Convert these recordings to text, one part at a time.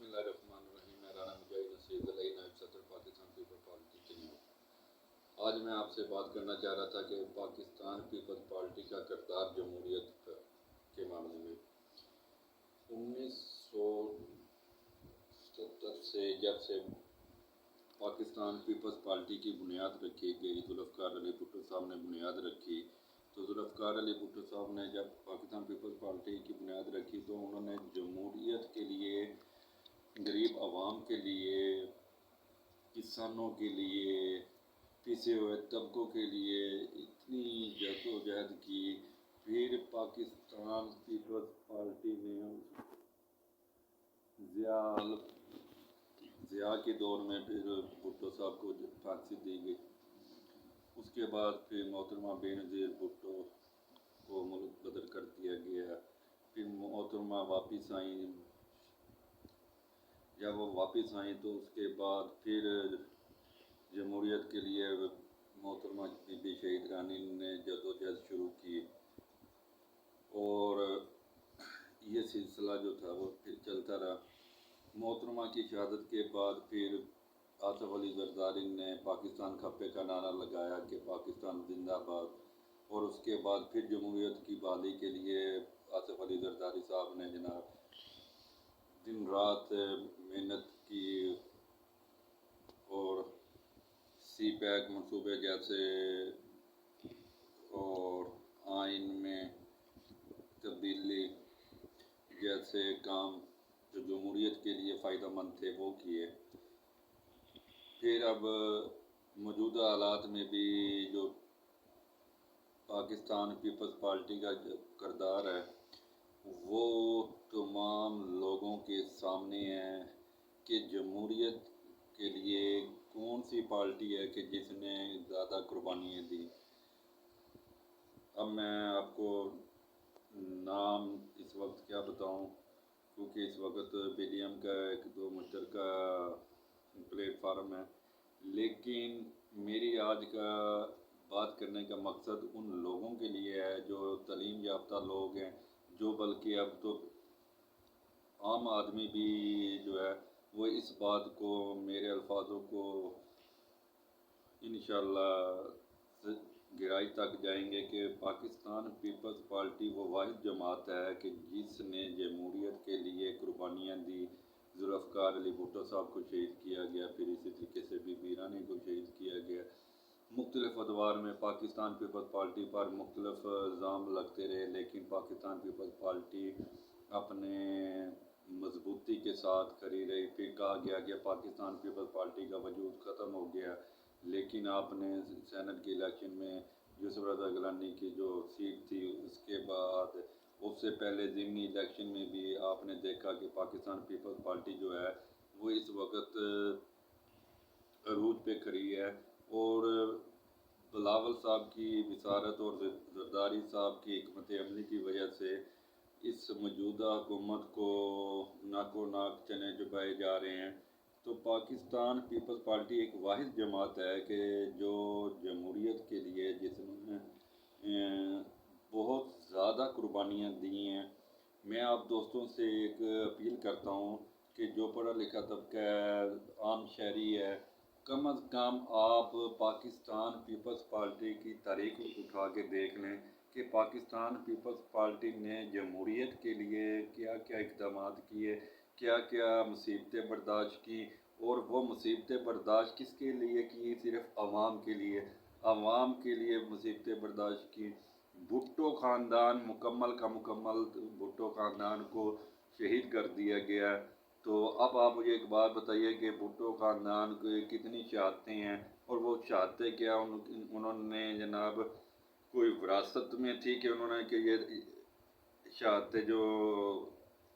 बिस्मिल्लाहिर्रहमानिर्रहीम। मैं राना मुजाहिद नसीर अली, नायब सदर पाकिस्तान पीपल्स पार्टी चीन। आज मैं आपसे बात करना चाह रहा था कि पाकिस्तान पीपल्स पार्टी का किरदार जमहूरियत के मामले में 1970 से जब से पाकिस्तान पीपल्स पार्टी की बुनियाद रखी गई, जुल्फ़िकार अली भुट्टो साहब ने बुनियाद रखी। तो जुल्फ़िकार अली भुट्टो साहब ने जब पाकिस्तान पीपल्स पार्टी की बुनियाद रखी तो उन्होंने जमहूरियत के लिए, गरीब आवाम के लिए, किसानों के लिए, पिसे हुए तबकों के लिए इतनी जद्दोजहद की। फिर पाकिस्तान पीपल्स पार्टी ने ज़िया के दौर में फिर भुट्टो साहब को फांसी दी गई। उसके बाद फिर मोहतरमा बेनज़ीर भुट्टो को मुल्क बदर कर दिया गया। फिर मोहतरमा वापस आई। जब वो वापस आई तो उसके बाद फिर जमहूरियत के लिए मोहतरमा बीबी शहीद रानी ने जद्दोजहद शुरू की और ये सिलसिला जो था वो फिर चलता रहा। मोहतरमा की शहादत के बाद फिर आसिफ अली ज़रदारी ने पाकिस्तान खप्पे का नारा लगाया कि पाकिस्तान जिंदाबाद। और उसके बाद फिर जमहूरियत की बहाली के लिए आसिफ अली ज़रदारी साहब ने जनाब दिन रात मेहनत की और सी पैक मनसूबे जैसे और आइन में तब्दीली जैसे काम जो जमहूरियत के लिए फ़ायदेमंद थे वो किए। फिर अब मौजूदा हालात में भी जो पाकिस्तान पीपल्स पार्टी का जो किरदार है वो तमाम लोगों के सामने है कि जमहूरियत के लिए कौन सी पार्टी है कि जिसने ज़्यादा कुर्बानियाँ दी। अब मैं आपको नाम इस वक्त क्या बताऊं, क्योंकि इस वक्त BDM का एक दो मुश्तरका प्लेटफार्म है। लेकिन मेरी आज का बात करने का मकसद उन लोगों के लिए है जो तालीम याफ्ता लोग हैं, जो बल्कि अब तो आम आदमी भी जो है वो इस बात को, मेरे अल्फाजों को इंशाअल्लाह गहराई तक जाएंगे कि पाकिस्तान पीपल्स पार्टी वो वाहिद जमात है कि जिसने जमहूरियत के लिए कुर्बानियाँ दी। जुल्फ़िकार अली भुट्टो साहब को शहीद किया गया, फिर इसी तरीके से बीबी रानी को शहीद किया गया। मुख्तलिफ़ अदवार में पाकिस्तान पीपल्स पार्टी पर मुख्तलिफ़ इल्ज़ाम लगते रहे, लेकिन पाकिस्तान पीपल्स पार्टी अपने मजबूती के साथ खड़ी रही। फिर कहा गया कि पाकिस्तान पीपल्स पार्टी का वजूद ख़त्म हो गया, लेकिन आपने सेनेट के इलेक्शन में यूसुफ रज़ा गिलानी की जो सीट थी, उसके बाद उससे पहले ज़िमनी इलेक्शन में भी आपने देखा कि पाकिस्तान पीपल्स पार्टी जो है वो इस वक्त अरूज पे खड़ी है। और बिलावल साहब की विसारत और ज़रदारी साहब की हिकमत अमली की वजह से इस मौजूदा हुकूमत को नाको नाक चने चुपाए जा रहे हैं। तो पाकिस्तान पीपल्स पार्टी एक वाहिद जमात है कि जो जमहूरियत के लिए जिसने बहुत ज़्यादा कुर्बानियाँ दी हैं। मैं आप दोस्तों से एक अपील करता हूँ कि जो पढ़ा लिखा तबका आम शहरी है, कम अज़ कम आप पाकिस्तान पीपल्स पार्टी की तारीख उठा के देख लें कि पाकिस्तान पीपल्स पार्टी ने जमहूरियत के लिए क्या क्या इक़दाम किए, क्या क्या मुसीबतें बर्दाश्त की। और वो मुसीबतें बर्दाश्त किसके लिए की? सिर्फ़ आवाम के लिए, आवाम के लिए मुसीबतें बर्दाश्त की। भुट्टो ख़ानदान मुकम्मल का मुकम्मल भुट्टो ख़ानदान को शहीद कर दिया गया। तो अब आप मुझे एक बात बताइए कि भुट्टो ख़ानदान को कितनी शहादतें हैं और वो शहादतें क्या उन्होंने जनाब कोई विरासत में थी कि उन्होंने कि ये शहादतें जो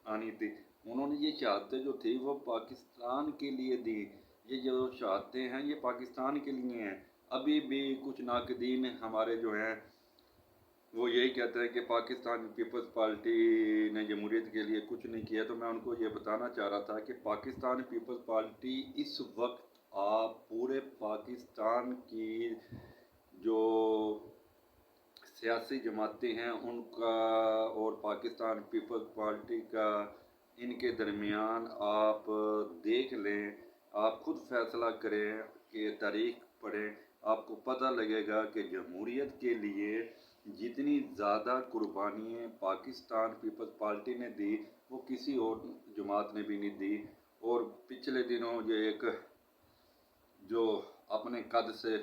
आनी थी, उन्होंने ये शहादतें जो थी वो पाकिस्तान के लिए दी। ये जो शहादतें हैं ये पाकिस्तान के लिए हैं। अभी भी कुछ नाक़दीन हमारे जो हैं वो यही कहते हैं कि पाकिस्तान पीपल्स पार्टी ने जमहूरियत के लिए कुछ नहीं किया। तो मैं उनको ये बताना चाह रहा था कि पाकिस्तान पीपल्स पार्टी इस वक्त आप पूरे पाकिस्तान की जो सियासी जमातें हैं उनका और पाकिस्तान पीपल्स पार्टी का ان کے درمیان آپ دیکھ لیں، آپ خود فیصلہ کریں کہ تاریخ پڑھیں، آپ کو پتہ لگے گا کہ جمہوریت کے لیے جتنی زیادہ قربانیاں پاکستان پیپلز پارٹی نے دی وہ کسی اور جماعت نے بھی نہیں دی۔ اور پچھلے دنوں یہ ایک جو اپنے قد سے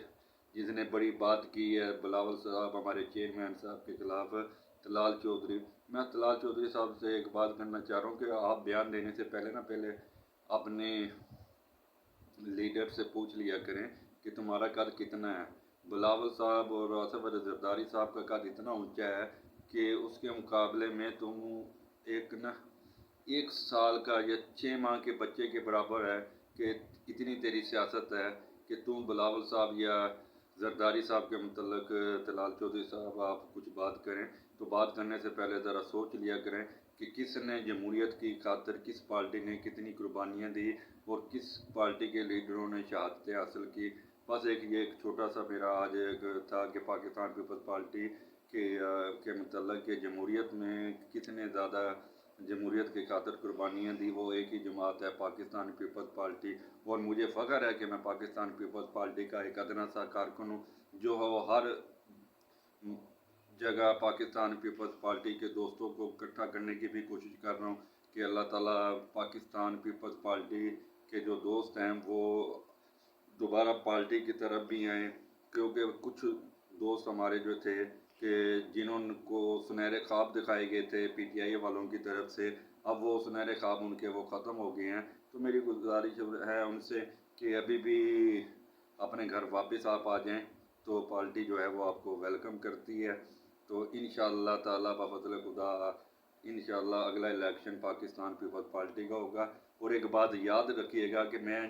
جس نے بڑی بات کی ہے بلاول صاحب ہمارے چیئرمین صاحب کے خلاف، طلال چودھری، میں طلال چودھری صاحب سے ایک بات کرنا چاہ رہا ہوں کہ آپ بیان دینے سے پہلے اپنے لیڈر سے پوچھ لیا کریں کہ تمہارا قد کتنا ہے۔ بلاول صاحب اور آصف علی زرداری صاحب کا قد اتنا اونچا ہے کہ اس کے مقابلے میں تم ایک سال کا یا 6 ماہ کے بچے کے برابر ہے کہ اتنی تیری سیاست ہے کہ تم بلاول صاحب یا زرداری صاحب کے متعلق طلال چودھری صاحب آپ کچھ بات کریں تو بات کرنے سے پہلے ذرا سوچ لیا کریں کہ کس نے جمہوریت کی خاطر کس پارٹی نے کتنی قربانیاں دی اور کس پارٹی کے لیڈروں نے شہادتیں حاصل کی۔ بس ایک چھوٹا سا میرا آج ایک تھا کہ پاکستان پیپلز پارٹی کے متعلق کہ جمہوریت میں کتنے زیادہ جمہوریت کی خاطر قربانیاں دی، وہ ایک ہی جماعت ہے پاکستان پیپلز پارٹی، اور مجھے فخر ہے کہ میں پاکستان پیپلز پارٹی کا ایک ادنا سا کارکن ہوں جو ہر جگہ پاکستان پیپلز پارٹی کے دوستوں کو اکٹھا کرنے کی بھی کوشش کر رہا ہوں کہ اللہ تعالیٰ پاکستان پیپلز پارٹی کے جو دوست ہیں وہ دوبارہ پارٹی کی طرف بھی آئیں، کیونکہ کچھ دوست ہمارے جو تھے کہ جنہوں کو سنہرے خواب دکھائے گئے تھے پی ٹی آئی والوں کی طرف سے، اب وہ سنہرے خواب ان کے وہ ختم ہو گئے ہیں۔ تو میری گزارش ہے ان سے کہ ابھی بھی اپنے گھر واپس آپ آ جائیں تو پارٹی جو ہے وہ آپ کو ویلکم کرتی ہے۔ تو انشاءاللہ تعالیٰ بفضل خدا انشاءاللہ اگلا الیکشن پاکستان پیپلز پارٹی کا ہوگا۔ اور ایک بات یاد رکھیے گا کہ میں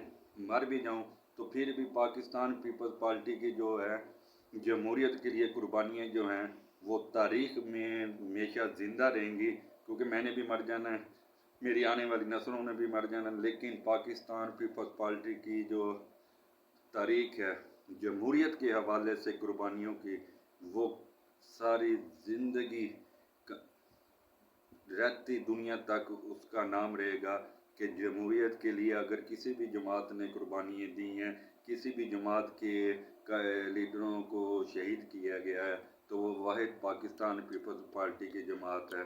مر بھی جاؤں تو پھر بھی پاکستان پیپلز پارٹی کی جو ہے جمہوریت کے لیے قربانیاں جو ہیں وہ تاریخ میں ہمیشہ زندہ رہیں گی، کیونکہ میں نے بھی مر جانا ہے، میری آنے والی نسلوں نے بھی مر جانا ہے، لیکن پاکستان پیپلز پارٹی کی جو تاریخ ہے جمہوریت کے حوالے سے قربانیوں کی وہ ساری زندگی رہتی دنیا تک اس کا نام رہے گا کہ جمہوریت کے لیے اگر کسی بھی جماعت نے قربانیاں دی ہیں، کسی بھی جماعت کے لیڈروں کو شہید کیا گیا ہے تو وہ واحد پاکستان پیپلز پارٹی کی جماعت ہے۔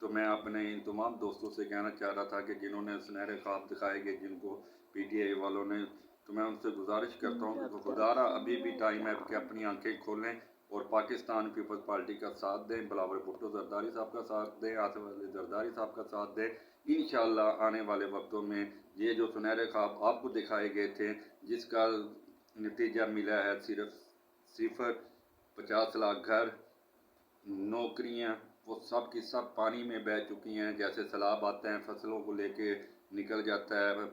تو میں اپنے ان تمام دوستوں سے کہنا چاہ رہا تھا کہ جنہوں نے سنہرے خواب دکھائے گئے جن کو پی ٹی آئی والوں نے، تو میں ان سے گزارش کرتا ہوں کہ خدارا ابھی بھی ٹائم ہے کہ اپنی آنکھیں کھولیں اور پاکستان پیپلز پارٹی کا ساتھ دیں، بلاول بھٹو زرداری صاحب کا ساتھ دیں، آصف علی زرداری صاحب کا ساتھ دیں۔ انشاءاللہ آنے والے وقتوں میں یہ جو سنہرے خواب آپ کو دکھائے گئے تھے جس کا نتیجہ ملا ہے صرف 50 لاکھ گھر، نوکریاں، وہ سب کی سب پانی میں بہہ چکی ہیں، جیسے سیلاب آتے ہیں فصلوں کو لے کے نکل جاتا ہے،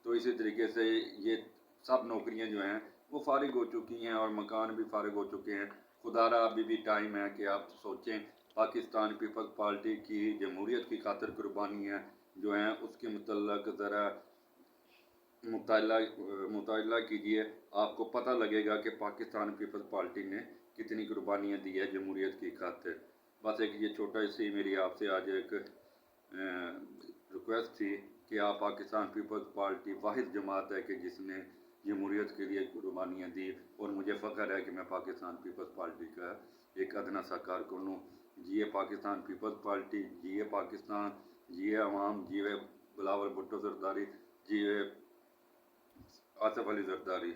تو اسی طریقے سے یہ سب نوکریاں جو ہیں وہ فارغ ہو چکی ہیں اور مکان بھی فارغ ہو چکے ہیں۔ خدارا ابھی بھی ٹائم ہے کہ آپ سوچیں، پاکستان پیپلز پارٹی کی جمہوریت کی خاطر قربانیاں جو ہیں اس کے متعلق ذرا مطالعہ کیجئے، آپ کو پتہ لگے گا کہ پاکستان پیپلز پارٹی نے کتنی قربانیاں دی ہے جمہوریت کی خاطر۔ بس ایک یہ چھوٹا سی میری آپ سے آج ایک ریکویسٹ تھی کہ آپ پاکستان پیپلز پارٹی واحد جماعت ہے کہ جس نے جمہوریت کے لیے قربانیاں دی، اور مجھے فخر ہے کہ میں پاکستان پیپلز پارٹی کا ایک ادنا سا کارکن ہوں۔ جیے پاکستان پیپلز پارٹی، جیے پاکستان، جیے عوام، جیے بلاول بھٹو زرداری، جیے آصف علی زرداری۔